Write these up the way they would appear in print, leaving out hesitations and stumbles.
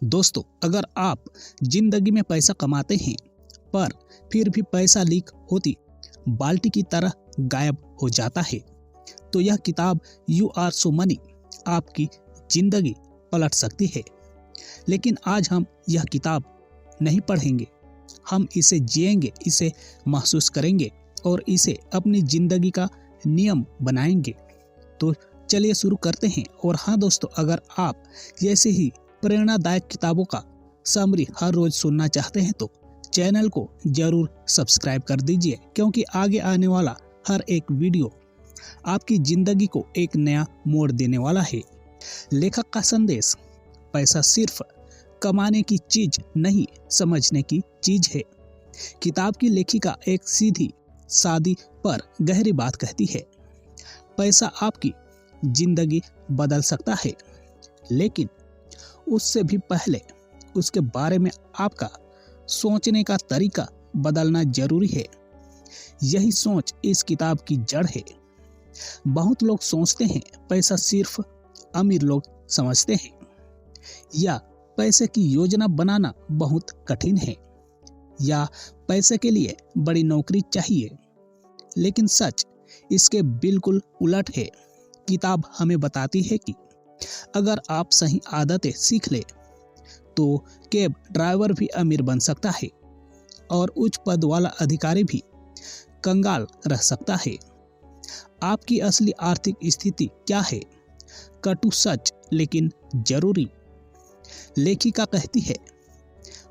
दोस्तों, अगर आप जिंदगी में पैसा कमाते हैं पर फिर भी पैसा लीक होती बाल्टी की तरह गायब हो जाता है तो यह किताब यू आर सो मनी आपकी जिंदगी पलट सकती है। लेकिन आज हम यह किताब नहीं पढ़ेंगे, हम इसे जिएंगे, इसे महसूस करेंगे और इसे अपनी जिंदगी का नियम बनाएंगे। तो चलिए शुरू करते हैं। और हाँ दोस्तों, अगर आप जैसे ही प्रेरणादायक किताबों का समरी हर रोज सुनना चाहते हैं तो चैनल को जरूर सब्सक्राइब कर दीजिए, क्योंकि आगे आने वाला हर एक वीडियो आपकी जिंदगी को एक नया मोड़ देने वाला है। लेखक का संदेश: पैसा सिर्फ कमाने की चीज नहीं, समझने की चीज है। किताब की लेखिका एक सीधी सादी पर गहरी बात कहती है। पैसा आपकी जिंदगी बदल सकता है, लेकिन उससे भी पहले उसके बारे में आपका सोचने का तरीका बदलना जरूरी है। यही सोच इस किताब की जड़ है। बहुत लोग सोचते हैं पैसा सिर्फ अमीर लोग समझते हैं, या पैसे की योजना बनाना बहुत कठिन है, या पैसे के लिए बड़ी नौकरी चाहिए। लेकिन सच इसके बिल्कुल उलट है। किताब हमें बताती है कि अगर आप सही आदतें सीख ले तो कैब ड्राइवर भी अमीर बन सकता है और उच्च पद वाला अधिकारी भी कंगाल रह सकता है। आपकी असली आर्थिक स्थिति क्या है? कटु सच लेकिन जरूरी। लेखिका कहती है,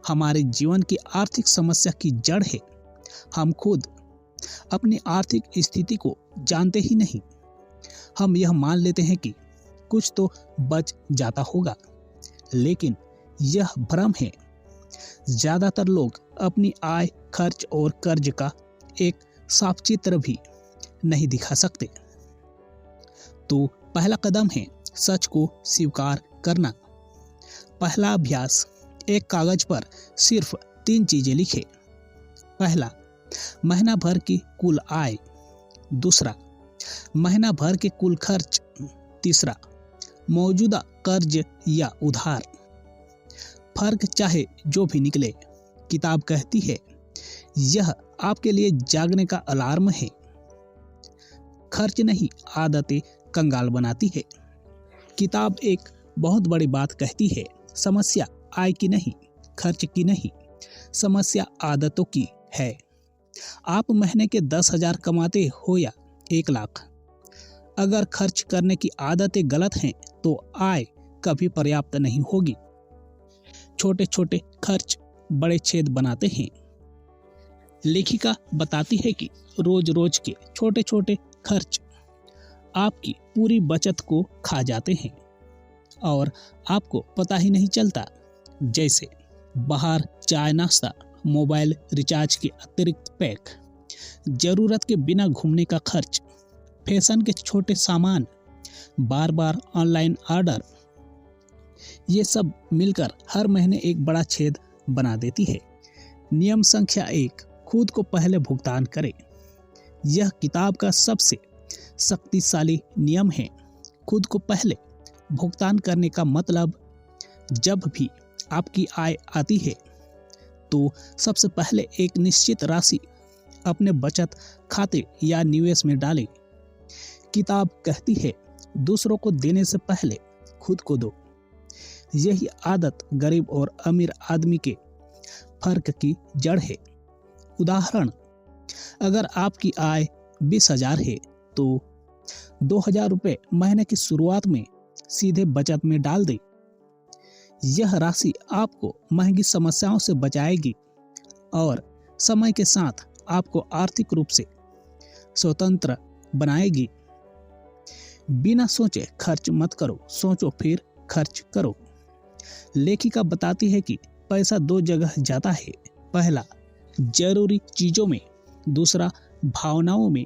हमारे जीवन की आर्थिक समस्या की जड़ है हम खुद अपनी आर्थिक स्थिति को जानते ही नहीं। हम यह मान लेते हैं कि कुछ तो बच जाता होगा, लेकिन यह भ्रम है। ज्यादातर लोग अपनी आय, खर्च और कर्ज का एक साफ चित्र भी नहीं दिखा सकते। तो पहला कदम है सच को स्वीकार करना। पहला अभ्यास: एक कागज पर सिर्फ 3 चीजें लिखें। पहला, महीना भर की कुल आय। दूसरा, महीना भर के कुल खर्च। तीसरा, मौजूदा कर्ज या उधार। फर्क चाहे जो भी निकले, किताब कहती है यह आपके लिए जागने का अलार्म है। खर्च नहीं, आदतें कंगाल बनाती है। किताब एक बहुत बड़ी बात कहती है, समस्या आय की नहीं, खर्च की नहीं, समस्या आदतों की है। आप महीने के 10,000 कमाते हो या 1 लाख, अगर खर्च करने की आदतें गलत हैं तो आय कभी पर्याप्त नहीं होगी। छोटे छोटे खर्च बड़े छेद बनाते हैं। लेखिका बताती है कि रोज रोज के छोटे छोटे खर्च आपकी पूरी बचत को खा जाते हैं और आपको पता ही नहीं चलता। जैसे बाहर चाय नाश्ता, मोबाइल रिचार्ज के अतिरिक्त पैक, जरूरत के बिना घूमने का खर्च, फैशन के छोटे सामान, बार बार ऑनलाइन ऑर्डर, ये सब मिलकर हर महीने एक बड़ा छेद बना देती है। नियम संख्या 1: खुद को पहले भुगतान करें। यह किताब का सबसे शक्तिशाली नियम है। खुद को पहले भुगतान करने का मतलब, जब भी आपकी आय आती है तो सबसे पहले एक निश्चित राशि अपने बचत खाते या निवेश में डालें। किताब कहती है, दूसरों को देने से पहले खुद को दो। यही आदत गरीब और अमीर आदमी के फर्क की जड़ है। उदाहरण, अगर आपकी आय 20,000 है तो 2,000 रुपये महीने की शुरुआत में सीधे बचत में डाल दें। यह राशि आपको महंगी समस्याओं से बचाएगी और समय के साथ आपको आर्थिक रूप से स्वतंत्र बनाएगी। बिना सोचे खर्च मत करो, सोचो फिर खर्च करो। लेखिका बताती है कि पैसा 2 जगह जाता है। पहला, जरूरी चीजों में, दूसरा भावनाओं में।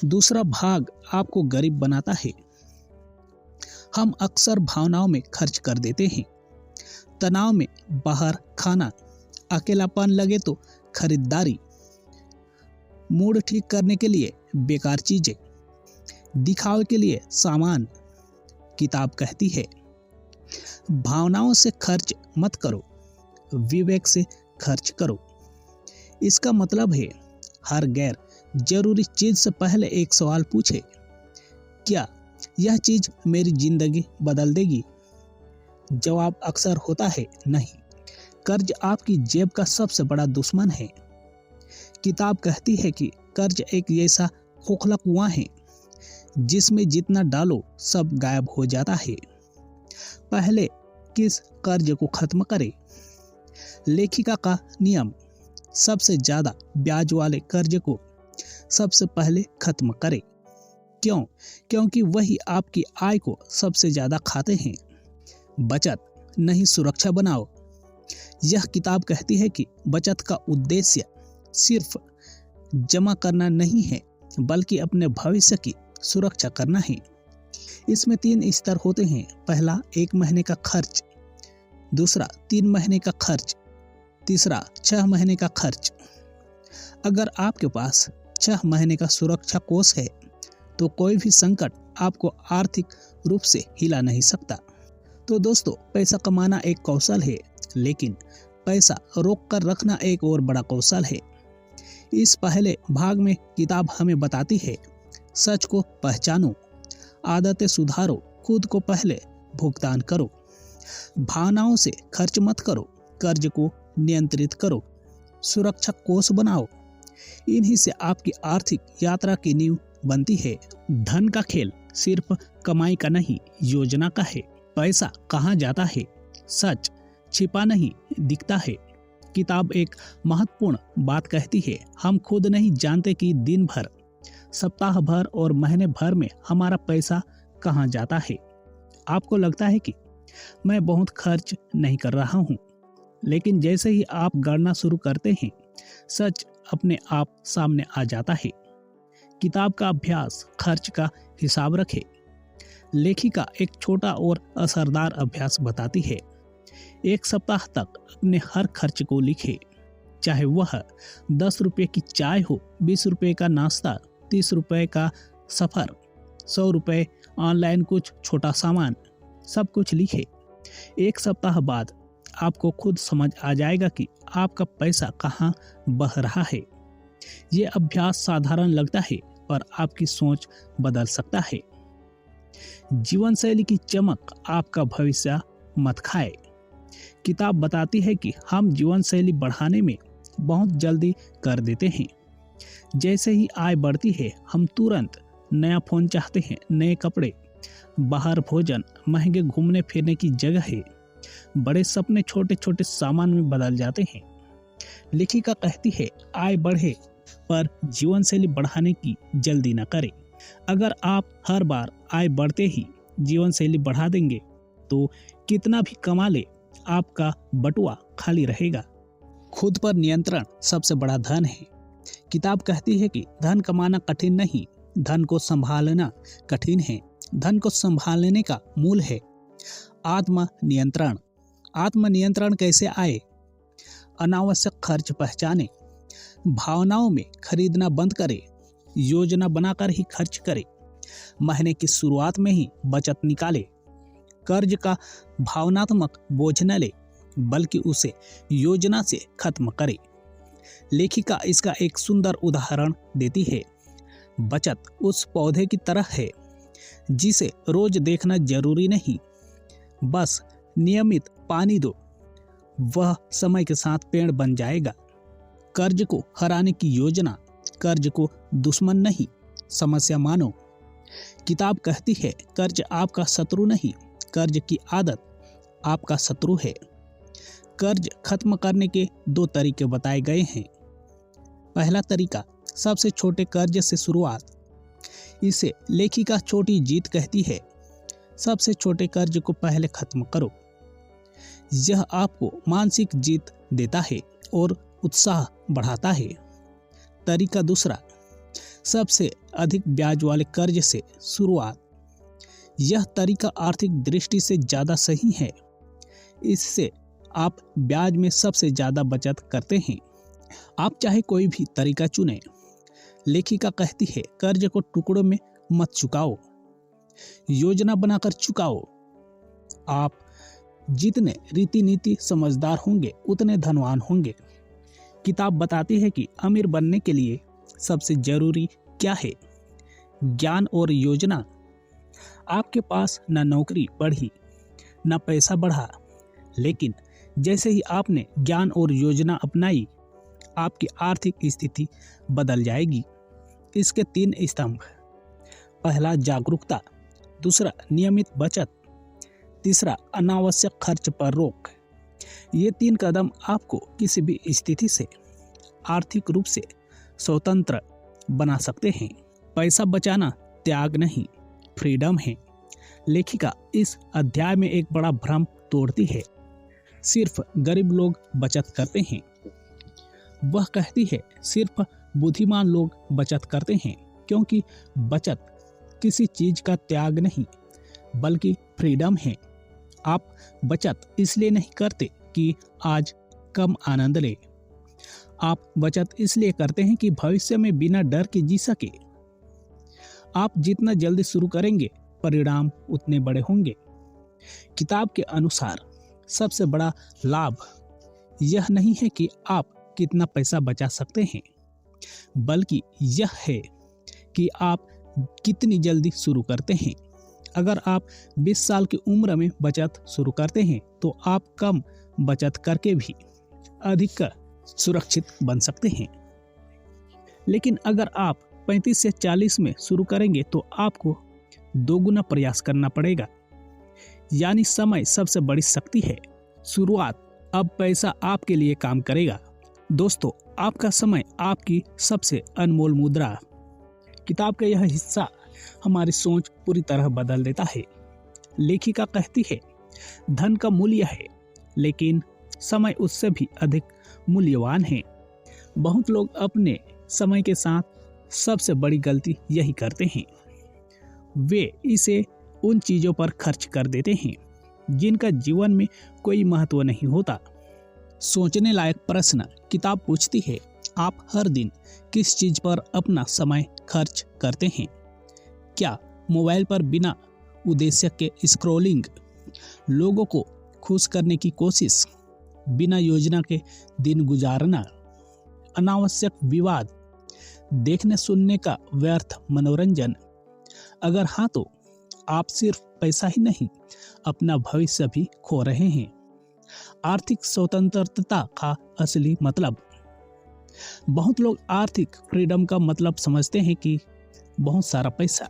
दूसरा भाग आपको गरीब बनाता है। हम अक्सर भावनाओं में खर्च कर देते हैं। तनाव में बाहर खाना, अकेलापन लगे तो खरीदारी, मूड ठीक करने के लिए बेकार चीजें, दिखावे के लिए सामान। किताब कहती है भावनाओं से खर्च मत करो, विवेक से खर्च करो। इसका मतलब है हर गैर जरूरी चीज से पहले एक सवाल पूछे, क्या यह चीज मेरी जिंदगी बदल देगी? जवाब अक्सर होता है नहीं। कर्ज आपकी जेब का सबसे बड़ा दुश्मन है। किताब कहती है कि कर्ज एक ऐसा खोखला कुआं है जिसमें जितना डालो सब गायब हो जाता है। पहले किस कर्ज को खत्म करें? लेखिका का नियम, सबसे ज्यादा ब्याज वाले कर्ज को सबसे पहले खत्म करें। क्यों? क्योंकि वही आपकी आय को सबसे ज्यादा खाते हैं। बचत नहीं सुरक्षा बनाओ। यह किताब कहती है कि बचत का उद्देश्य सिर्फ जमा करना नहीं है, बल्कि अपने भविष्य की सुरक्षा करना है। इसमें 3 स्तर होते हैं। पहला 1 महीने का खर्च, दूसरा 3 महीने का खर्च, तीसरा 6 महीने का खर्च। अगर आपके पास 6 महीने का सुरक्षा कोष है तो कोई भी संकट आपको आर्थिक रूप से हिला नहीं सकता। तो दोस्तों, पैसा कमाना एक कौशल है, लेकिन पैसा रोक कर रखना एक और बड़ा कौशल है। इस पहले भाग में किताब हमें बताती है, सच को पहचानो, आदतें सुधारो, खुद को पहले भुगतान करो, भावनाओं से खर्च मत करो, कर्ज को नियंत्रित करो, सुरक्षा कोष बनाओ। इन्हीं से आपकी आर्थिक यात्रा की नींव बनती है। धन का खेल सिर्फ कमाई का नहीं, योजना का है। पैसा कहाँ जाता है, सच छिपा नहीं दिखता है। किताब एक महत्वपूर्ण बात कहती है, हम खुद नहीं जानते कि दिन भर, सप्ताह भर और महीने भर में हमारा पैसा कहाँ जाता है। आपको लगता है कि मैं बहुत खर्च नहीं कर रहा हूँ, लेकिन जैसे ही आप गणना शुरू करते हैं, सच अपने आप सामने आ जाता है। किताब का अभ्यास खर्च का हिसाब रखे। लेखिका एक छोटा और असरदार अभ्यास बताती है। 1 सप्ताह तक अपने हर खर्च को लिखे, चाहे वह 10 रुपये की चाय हो, 20 रुपये का नाश्ता, 30 रुपये का सफर, 100 रुपये ऑनलाइन कुछ छोटा सामान, सब कुछ लिखे। 1 सप्ताह बाद आपको खुद समझ आ जाएगा कि आपका पैसा कहाँ बह रहा है। ये अभ्यास साधारण लगता है, पर आपकी सोच बदल सकता है। जीवन शैली की चमक आपका भविष्य मत खाए। किताब बताती है कि हम जीवन शैली बढ़ाने में बहुत जल्दी कर देते हैं। जैसे ही आय बढ़ती है, हम तुरंत नया फोन चाहते हैं, नए कपड़े, बाहर भोजन, महंगे घूमने फिरने की जगह है। बड़े सपने छोटे छोटे सामान में बदल जाते हैं। लेखिका कहती है, आय बढ़े पर जीवन शैली बढ़ाने की जल्दी न करें। अगर आप हर बार आय बढ़ते ही जीवन शैली बढ़ा देंगे तो कितना भी कमा ले, आपका बटुआ खाली रहेगा। खुद पर नियंत्रण सबसे बड़ा धन है। किताब कहती है कि धन कमाना कठिन नहीं, धन को संभालना कठिन है। धन को संभालने का मूल है आत्म नियंत्रण। आत्म नियंत्रण कैसे आए? अनावश्यक खर्च पहचाने, भावनाओं में खरीदना बंद करें, योजना बनाकर ही खर्च करें, महीने की शुरुआत में ही बचत निकाले, कर्ज का भावनात्मक बोझ न ले, बल्कि उसे योजना से खत्म करे। लेखिका इसका एक सुंदर उदाहरण देती है। बचत उस पौधे की तरह है जिसे रोज देखना जरूरी नहीं, बस नियमित पानी दो, वह समय के साथ पेड़ बन जाएगा। कर्ज को हराने की योजना, कर्ज को दुश्मन नहीं, समस्या मानो। किताब कहती है, कर्ज आपका शत्रु नहीं, कर्ज की आदत आपका शत्रु है। कर्ज खत्म करने के 2 तरीके बताए गए हैं। पहला तरीका, सबसे छोटे कर्ज से शुरुआत। इसे लेखिका छोटी जीत कहती है। सबसे छोटे कर्ज को पहले खत्म करो। यह आपको मानसिक जीत देता है और उत्साह बढ़ाता है। तरीका दूसरा, सबसे अधिक ब्याज वाले कर्ज से शुरुआत। यह तरीका आर्थिक दृष्टि से ज़्यादा सही है। इससे आप ब्याज में सबसे ज़्यादा बचत करते हैं। आप चाहे कोई भी तरीका चुनें। लेखिका कहती है, कर्ज को टुकड़ों में मत चुकाओ, योजना बनाकर चुकाओ। आप जितने रीति नीति समझदार होंगे उतने धनवान होंगे। किताब बताती है कि अमीर बनने के लिए सबसे जरूरी क्या है? ज्ञान और योजना। आपके पास न नौकरी बढ़ी न पैसा बढ़ा, लेकिन जैसे ही आपने ज्ञान और योजना अपनाई, आपकी आर्थिक स्थिति बदल जाएगी। इसके 3 स्तंभ। पहला जागरूकता, दूसरा नियमित बचत, तीसरा अनावश्यक खर्च पर रोक। ये 3 कदम आपको किसी भी स्थिति से आर्थिक रूप से स्वतंत्र बना सकते हैं। पैसा बचाना त्याग नहीं, फ्रीडम है। लेखिका इस अध्याय में एक बड़ा भ्रम तोड़ती है। सिर्फ गरीब लोग बचत करते हैं। वह कहती है सिर्फ बुद्धिमान लोग बचत करते हैं, क्योंकि बचत किसी चीज का त्याग नहीं बल्कि फ्रीडम है। आप बचत इसलिए नहीं करते कि आज कम आनंद ले, आप बचत इसलिए करते हैं कि भविष्य में बिना डर के जी सके। आप जितना जल्दी शुरू करेंगे परिणाम उतने बड़े होंगे। किताब के अनुसार सबसे बड़ा लाभ यह नहीं है कि आप कितना पैसा बचा सकते हैं, बल्कि यह है कि आप कितनी जल्दी शुरू करते हैं। अगर आप 20 साल की उम्र में बचत शुरू करते हैं तो आप कम बचत करके भी अधिक सुरक्षित बन सकते हैं। लेकिन अगर आप 35 से 40 में शुरू करेंगे तो आपको दोगुना प्रयास करना पड़ेगा। यानी समय सबसे बड़ी शक्ति है। शुरुआत, अब पैसा आपके लिए काम करेगा। दोस्तों, आपका समय आपकी सबसे अनमोल मुद्रा। किताब का यह हिस्सा हमारी सोच पूरी तरह बदल देता है। लेखिका कहती है धन का मूल्य है, लेकिन समय उससे भी अधिक मूल्यवान है। बहुत लोग अपने समय के साथ सबसे बड़ी गलती यही करते हैं। वे इसे उन चीजों पर खर्च कर देते हैं जिनका जीवन में कोई महत्व नहीं होता। सोचने लायक प्रश्न किताब पूछती है, आप हर दिन किस चीज पर अपना समय खर्च करते हैं? क्या मोबाइल पर बिना उद्देश्य के स्क्रॉलिंग, लोगों को खुश करने की कोशिश, बिना योजना के दिन गुजारना, अनावश्यक विवाद, देखने सुनने का व्यर्थ मनोरंजन? अगर हाँ, तो आप सिर्फ पैसा ही नहीं अपना भविष्य भी खो रहे हैं। आर्थिक स्वतंत्रता का असली मतलब। बहुत लोग आर्थिक फ्रीडम का मतलब समझते हैं कि बहुत सारा पैसा,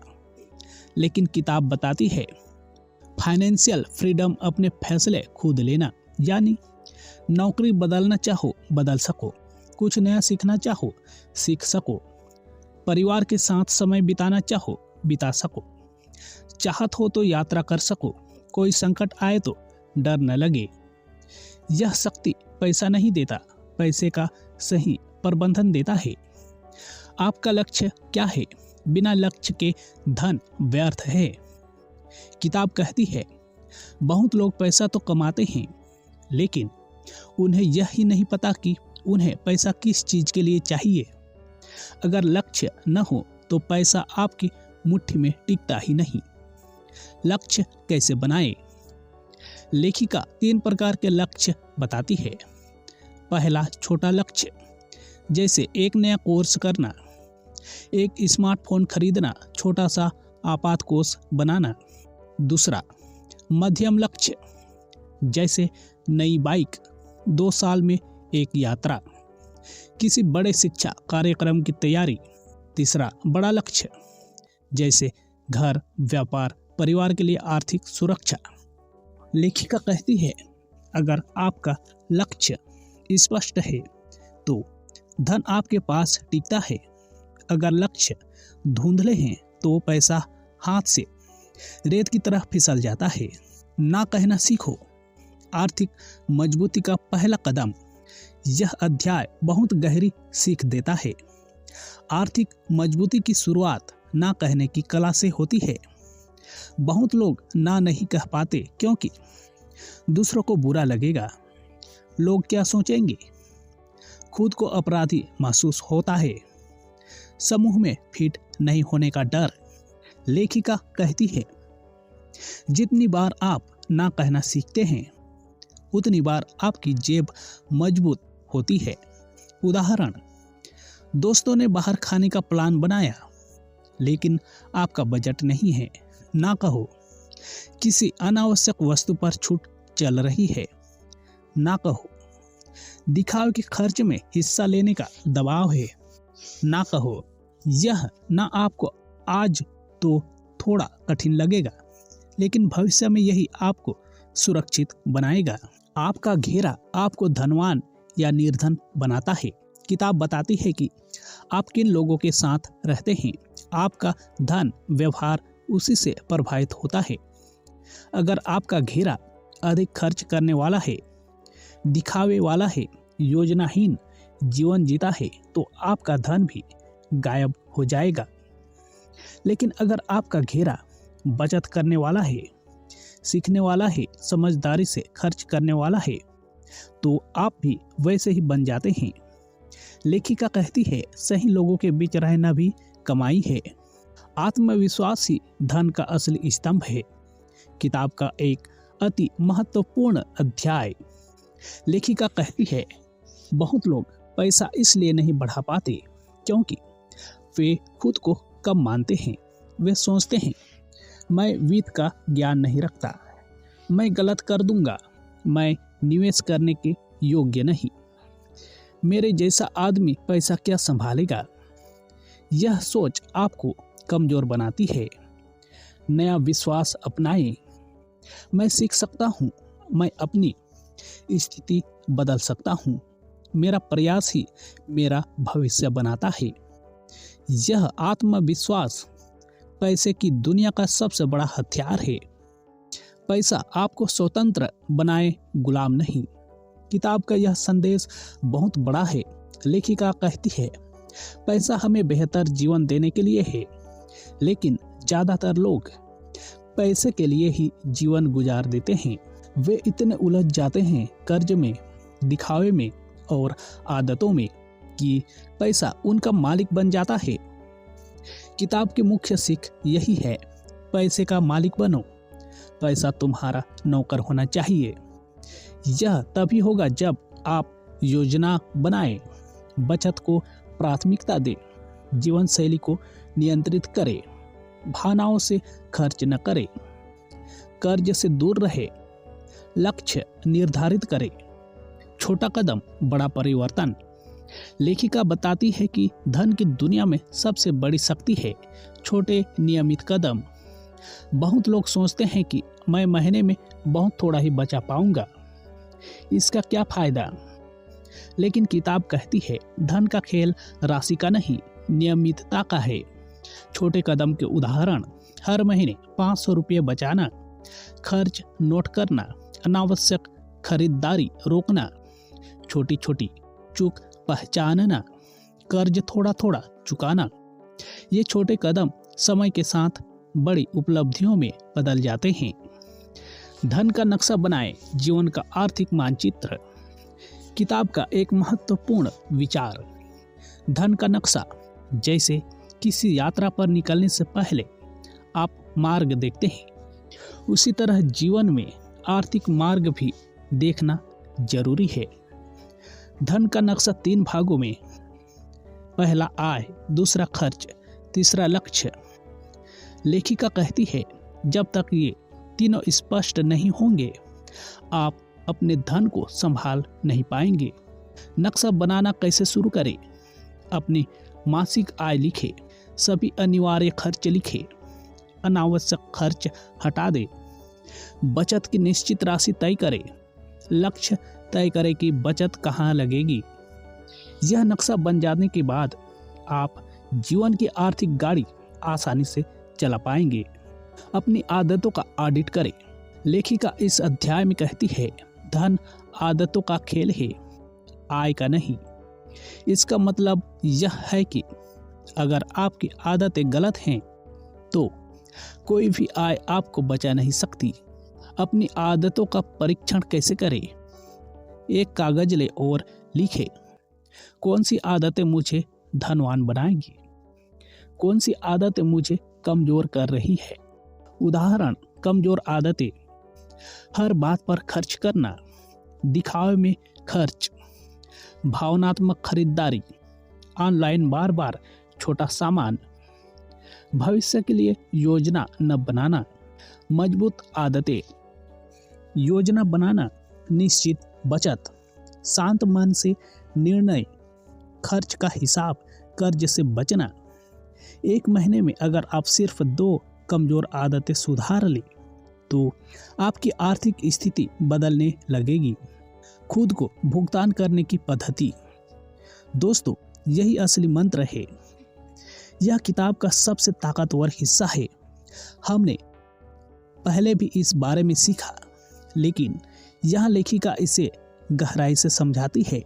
लेकिन किताब बताती है फाइनेंशियल फ्रीडम अपने फैसले खुद लेना। यानी नौकरी बदलना चाहो बदल सको, कुछ नया सीखना चाहो सीख सको, परिवार के साथ समय बिताना चाहो बिता सको, चाहत हो तो यात्रा कर सको, कोई संकट आए तो डर न लगे। यह शक्ति पैसा नहीं देता, पैसे का सही प्रबंधन देता है। आपका लक्ष्य क्या है? बिना लक्ष्य के धन व्यर्थ है। किताब कहती है बहुत लोग पैसा तो कमाते हैं, लेकिन उन्हें यह ही नहीं पता कि उन्हें पैसा किस चीज के लिए चाहिए। अगर लक्ष्य न हो तो पैसा आपकी मुट्ठी में टिकता ही नहीं। लक्ष्य कैसे बनाए? लेखिका 3 प्रकार के लक्ष्य बताती है। पहला, छोटा लक्ष्य, जैसे एक नया कोर्स करना, एक स्मार्टफोन खरीदना, छोटा सा आपात कोष बनाना। दूसरा, मध्यम लक्ष्य, जैसे नई बाइक, 2 साल में एक यात्रा, किसी बड़े शिक्षा कार्यक्रम की तैयारी। तीसरा, बड़ा लक्ष्य, जैसे घर, व्यापार, परिवार के लिए आर्थिक सुरक्षा। लेखिका कहती है अगर आपका लक्ष्य स्पष्ट है तो धन आपके पास टिकता है। अगर लक्ष्य धुंधले हैं तो पैसा हाथ से रेत की तरह फिसल जाता है। ना कहना सीखो, आर्थिक मजबूती का पहला कदम। यह अध्याय बहुत गहरी सीख देता है। आर्थिक मजबूती की शुरुआत ना कहने की कला से होती है। बहुत लोग ना नहीं कह पाते क्योंकि दूसरों को बुरा लगेगा, लोग क्या सोचेंगे, खुद को अपराधी महसूस होता है, समूह में फिट नहीं होने का डर। लेखिका कहती है जितनी बार आप ना कहना सीखते हैं उतनी बार आपकी जेब मजबूत होती है। उदाहरण, दोस्तों ने बाहर खाने का प्लान बनाया लेकिन आपका बजट नहीं है। ना कहो, किसी अनावश्यक वस्तु पर छूट चल रही है। ना कहो, दिखावे के खर्च में हिस्सा लेने का दबाव है। ना कहो, यह ना आपको आज तो थोड़ा कठिन लगेगा लेकिन भविष्य में यही आपको सुरक्षित बनाएगा। आपका घेरा आपको धनवान या निर्धन बनाता है। किताब बताती है कि आप किन लोगों के साथ रहते हैं, आपका धन व्यवहार उसी से प्रभावित होता है। अगर आपका घेरा अधिक खर्च करने वाला है, दिखावे वाला है, योजनाहीन जीवन जीता है तो आपका धन भी गायब हो जाएगा। लेकिन अगर आपका घेरा बचत करने वाला है, सीखने वाला है, समझदारी से खर्च करने वाला है तो आप भी वैसे ही बन जाते हैं। लेखिका कहती है, सही लोगों के बीच रहना भी कमाई है। आत्मविश्वास ही धन का असली स्तंभ है। किताब का एक अति महत्वपूर्ण अध्याय। लेखिका कहती है, बहुत लोग पैसा इसलिए नहीं बढ़ा पाते क्योंकि वे खुद को कम मानते हैं। वे सोचते हैं, मैं वित्त का ज्ञान नहीं रखता, मैं गलत कर दूंगा, मैं निवेश करने के योग्य नहीं, मेरे जैसा आदमी पैसा क्या संभालेगा। यह सोच आपको कमजोर बनाती है। नया विश्वास अपनाएं। मैं सीख सकता हूँ, मैं अपनी स्थिति बदल सकता हूँ, मेरा प्रयास ही मेरा भविष्य बनाता है। यह आत्मविश्वास पैसे की दुनिया का सबसे बड़ा हथियार है। पैसा आपको स्वतंत्र बनाए, गुलाम नहीं। किताब का यह संदेश बहुत बड़ा है। लेखिका कहती है, पैसा हमें बेहतर जीवन देने के लिए है, लेकिन ज्यादातर लोग पैसे के लिए ही जीवन गुजार देते हैं। वे इतने उलझ जाते हैं कर्ज में, दिखावे में और आदतों में कि पैसा उनका मालिक बन जाता है। किताब की मुख्य सीख यही है, पैसे का मालिक बनो, पैसा तुम्हारा नौकर होना चाहिए। यह तभी होगा जब आप योजना बनाएं, बचत को प्राथमिकता दें, जीवन शैली को नियंत्रित करें, भावनाओं से खर्च न करें, कर्ज से दूर रहे, लक्ष्य निर्धारित करें। छोटा कदम बड़ा परिवर्तन। लेखिका बताती है कि धन की दुनिया में सबसे बड़ी शक्ति है छोटे नियमित कदम। बहुत लोग सोचते हैं कि मैं महीने में बहुत थोड़ा ही बचा पाऊंगा, इसका क्या फायदा। लेकिन किताब कहती है, धन का खेल राशि का नहीं, नियमितता का है। छोटे कदम के उदाहरण, हर महीने 500 रुपये बचाना, खर्च नोट करना, अनावश्यक खरीदारी रोकना, छोटी छोटी चूक पहचानना, कर्ज थोड़ा थोड़ा चुकाना। ये छोटे कदम समय के साथ बड़ी उपलब्धियों में बदल जाते हैं। धन का नक्शा बनाएं, जीवन का आर्थिक मानचित्र। किताब का एक महत्वपूर्ण विचार, धन का नक्शा। जैसे किसी यात्रा पर निकलने से पहले आप मार्ग देखते हैं, उसी तरह जीवन में आर्थिक मार्ग भी देखना जरूरी है। धन का नक्शा 3 भागों में, पहला आय, दूसरा खर्च, तीसरा लक्ष्य। लेखिका कहती है, जब तक ये तीनों स्पष्ट नहीं होंगे आप अपने धन को संभाल नहीं पाएंगे। नक्शा बनाना कैसे शुरू करें? अपनी मासिक आय लिखें, सभी अनिवार्य खर्च लिखें, अनावश्यक खर्च हटा दें, बचत की निश्चित राशि तय करें, लक्ष्य तय करें कि बचत कहाँ लगेगी। यह नक्शा बन जाने के बाद आप जीवन की आर्थिक गाड़ी आसानी से चला पाएंगे। अपनी आदतों का ऑडिट करें। लेखिका इस अध्याय में कहती है, धन आदतों का खेल है, आय का नहीं। इसका मतलब यह है कि अगर आपकी आदतें गलत हैं तो कोई भी आय आपको बचा नहीं सकती। अपनी आदतों का परीक्षण कैसे करें? एक कागज ले और लिखें, कौन सी आदतें मुझे धनवान बनाएंगी, कौन सी आदतें मुझे कमजोर कर रही है। उदाहरण, कमजोर आदतें, हर बात पर खर्च करना, दिखावे में खर्च, भावनात्मक खरीदारी, ऑनलाइन बार बार छोटा सामान, भविष्य के लिए योजना न बनाना, मजबूत आदतें, योजना बनाना, निश्चित बचत, शांत मन से निर्णय, खर्च का हिसाब, कर्ज से बचना। एक महीने में अगर आप सिर्फ 2 कमजोर आदतें सुधार लें तो आपकी आर्थिक स्थिति बदलने लगेगी। खुद को भुगतान करने की पद्धति। दोस्तों, यही असली मंत्र है। यह किताब का सबसे ताकतवर हिस्सा है। हमने पहले भी इस बारे में सीखा, लेकिन यहाँ लेखिका इसे गहराई से समझाती है।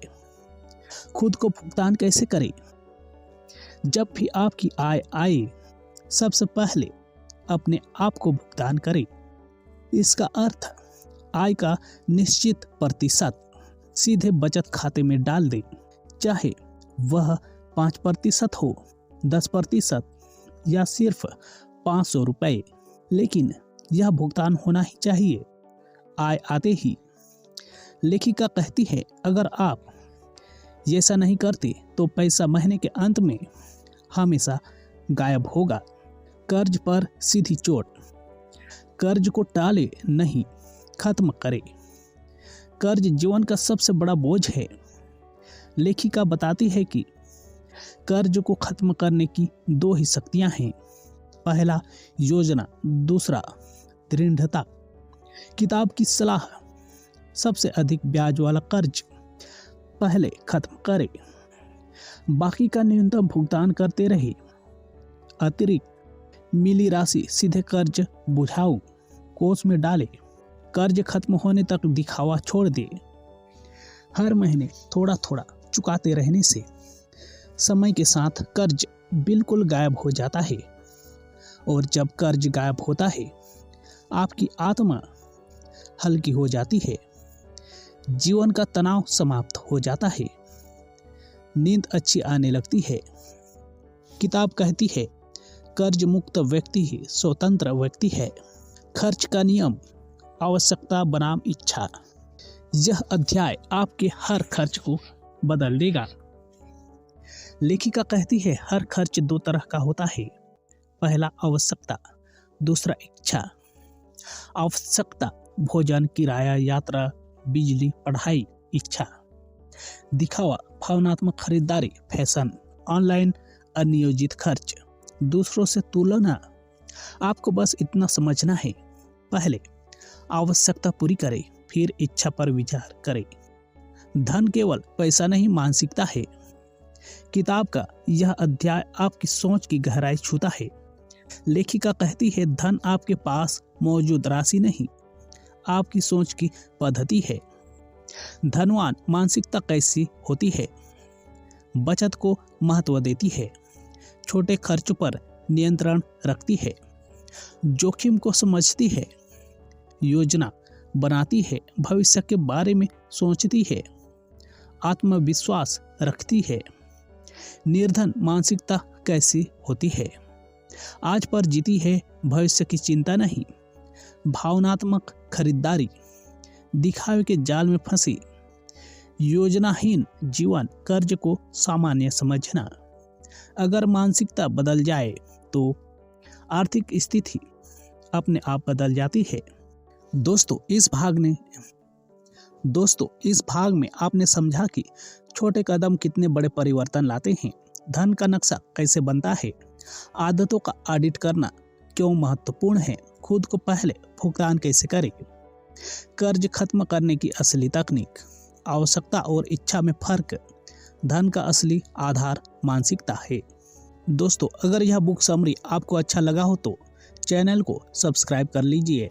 खुद को भुगतान कैसे करें? जब भी आपकी आय आए, सबसे पहले अपने आप को भुगतान करें। इसका अर्थ आय का निश्चित प्रतिशत सीधे बचत खाते में डाल दें, चाहे वह 5% हो, 10% या सिर्फ 500 रुपये, लेकिन यह भुगतान होना ही चाहिए आय आते ही। लेखिका कहती है, अगर आप ऐसा नहीं करते तो पैसा महीने के अंत में हमेशा गायब होगा। कर्ज पर सीधी चोट। कर्ज को टाले नहीं, खत्म करें। कर्ज जीवन का सबसे बड़ा बोझ है। लेखिका बताती है कि कर्ज को खत्म करने की 2 ही शक्तियां हैं। पहला योजना, दूसरा दृढ़ता। किताब की सलाह, सबसे अधिक ब्याज वाला कर्ज पहले खत्म करें, बाकी का न्यूनतम भुगतान करते रहे। अतिरिक्त मिली राशि सीधे कर्ज बुझाऊ कोष में डालें। कर्ज खत्म होने तक दिखावा छोड़ दे। हर महीने थोड़ा थोड़ा चुकाते रहने से समय के साथ कर्ज बिल्कुल गायब हो जाता है, और जब कर्ज गायब होता है आपकी आत्मा हल्की हो जाती है, जीवन का तनाव समाप्त हो जाता है, नींद अच्छी आने लगती है। किताब कहती है, कर्ज मुक्त व्यक्ति ही स्वतंत्र व्यक्ति है। खर्च का नियम, आवश्यकता बनाम इच्छा। यह अध्याय आपके हर खर्च को बदल देगा। लेखिका कहती है, हर खर्च 2 तरह का होता है। पहला आवश्यकता, दूसरा इच्छा। आवश्यकता भोजन, किराया, यात्रा, बिजली, पढ़ाई। इच्छा दिखावा, भावनात्मक खरीदारी, फैशन, ऑनलाइन अनियोजित खर्च, दूसरों से तुलना। आपको बस इतना समझना है, पहले आवश्यकता पूरी करें, फिर इच्छा पर विचार करें। धन केवल पैसा नहीं, मानसिकता है। किताब का यह अध्याय आपकी सोच की गहराई छूता है। लेखिका कहती है, धन आपके पास मौजूद राशि नहीं, आपकी सोच की पद्धति है। धनवान मानसिकता कैसी होती है? बचत को महत्व देती है, छोटे खर्च पर नियंत्रण रखती है, जोखिम को समझती है, योजना बनाती है, भविष्य के बारे में सोचती है, आत्मविश्वास रखती है। निर्धन मानसिकता कैसी होती है? आज पर जीती है, भविष्य की चिंता नहीं। भावनात्मक खरीदारी, दिखावे के जाल में फंसी, योजनाहीन जीवन, कर्ज को सामान्य समझना। अगर मानसिकता बदल जाए तो आर्थिक स्थिति अपने आप बदल जाती है। दोस्तों, इस भाग में आपने समझा कि छोटे कदम कितने बड़े परिवर्तन लाते हैं, धन का नक्शा कैसे बनता है, आदतों का ऑडिट करना क्यों महत्वपूर्ण है, खुद को पहले भुगतान कैसे करें, कर्ज खत्म करने की असली तकनीक, आवश्यकता और इच्छा में फर्क, धन का असली आधार मानसिकता है। दोस्तों, अगर यह बुक समरी आपको अच्छा लगा हो तो चैनल को सब्सक्राइब कर लीजिए।